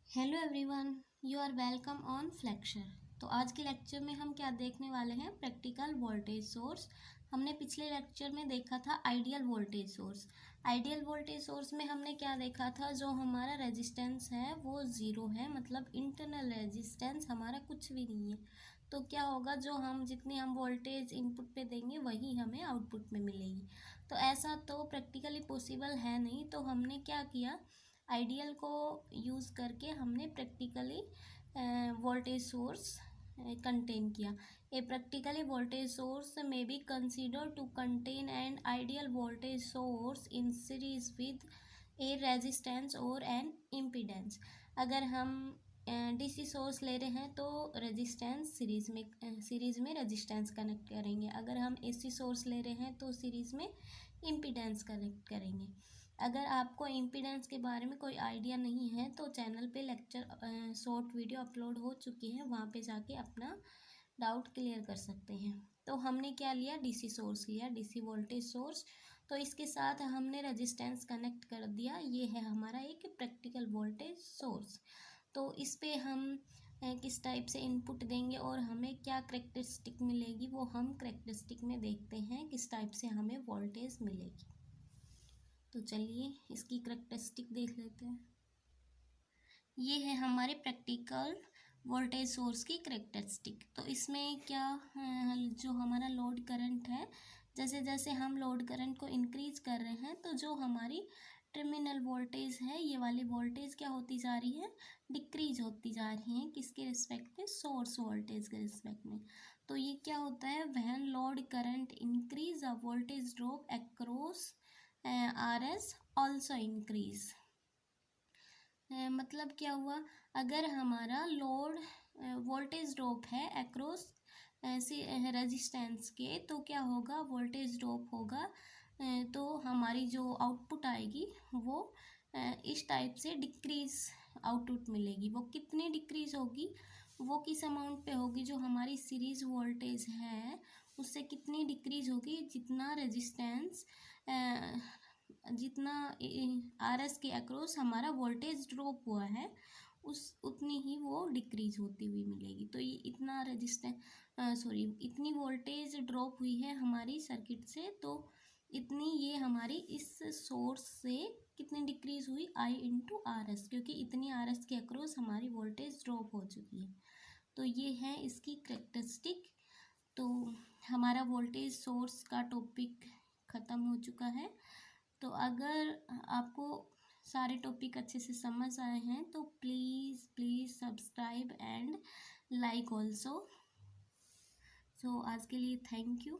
Hello everyone, you are welcome on Flecture. तो आज के लेक्चर में हम क्या देखने वाले हैं? Practical voltage source. हमने पिछले लेक्चर में देखा था ideal voltage source. Ideal voltage source में हमने क्या देखा था? जो हमारा रेजिस्टेंस है वो ज़ीरो है, मतलब इंटरनल रेजिस्टेंस हमारा कुछ भी नहीं है। तो क्या होगा, जो हम जितनी हम वोल्टेज इनपुट पे देंगे वही हमें आउटपुट में मिलेगी। तो ऐसा तो प्रैक्टिकली पॉसिबल है नहीं। तो हमने क्या किया, आइडियल को यूज़ करके हमने प्रैक्टिकली वोल्टेज सोर्स कंटेन किया। ए प्रैक्टिकली वोल्टेज सोर्स में be consider to contain an ideal voltage source in series with a resistance और एन इम्पीडेंस। अगर हम डीसी सोर्स ले रहे हैं तो रेजिस्टेंस सीरीज़ में रेजिस्टेंस कनेक्ट करेंगे। अगर हम एसी सोर्स ले रहे हैं तो सीरीज़ में इम्पीडेंस कनेक्ट करेंगे। अगर आपको इम्पीडेंस के बारे में कोई आइडिया नहीं है तो चैनल पे लेक्चर शॉर्ट वीडियो अपलोड हो चुकी है, वहाँ पे जाके अपना डाउट क्लियर कर सकते हैं। तो हमने क्या लिया, डीसी सोर्स लिया, डीसी वोल्टेज सोर्स। तो इसके साथ हमने रेजिस्टेंस कनेक्ट कर दिया। ये है हमारा एक प्रैक्टिकल वोल्टेज सोर्स। तो इस पे हम किस टाइप से इनपुट देंगे और हमें क्या करेक्टरिस्टिक मिलेगी, वो हम करेक्टरिस्टिक में देखते हैं किस टाइप से हमें वोल्टेज मिलेगी। तो चलिए इसकी करेक्टरिस्टिक देख लेते हैं। ये है हमारे प्रैक्टिकल वोल्टेज सोर्स की करेक्टरिस्टिक। तो इसमें क्या जो हमारा लोड करंट है, जैसे जैसे हम लोड करंट को इंक्रीज कर रहे हैं तो जो हमारी टर्मिनल वोल्टेज है, ये वाली वोल्टेज क्या होती जा रही है, डिक्रीज होती जा रही है। किसके रिस्पेक्ट में? सोर्स वोल्टेज के रिस्पेक्ट में। तो ये क्या होता है, when load current increase the voltage drop across R S also increase. मतलब क्या हुआ, अगर हमारा लोड वोल्टेज ड्रॉप है अक्रॉस रेजिस्टेंस के, तो क्या होगा, वोल्टेज ड्रॉप होगा। तो हमारी जो आउटपुट आएगी वो इस टाइप से डिक्रीज आउटपुट मिलेगी। वो कितनी डिक्रीज होगी, वो किस अमाउंट पे होगी, जो हमारी सीरीज वोल्टेज है उससे कितनी डिक्रीज होगी, जितना रेजिस्टेंस जितना आर एस के अक्रॉस हमारा वोल्टेज ड्रॉप हुआ है उस उतनी ही वो डिक्रीज होती हुई मिलेगी। तो ये इतना इतनी वोल्टेज ड्रॉप हुई है हमारी सर्किट से, तो इतनी ये हमारी इस सोर्स से कितनी डिक्रीज हुई, आई इंटू आर एस, क्योंकि इतनी आर एस के अक्रॉस हमारी वोल्टेज ड्रॉप हो चुकी है। तो ये है इसकी करेक्टरिस्टिक। तो हमारा वोल्टेज सोर्स का टॉपिक ख़त्म हो चुका है। तो अगर आपको सारे टॉपिक अच्छे से समझ आए हैं तो please please subscribe and like also. सो आज के लिए थैंक यू।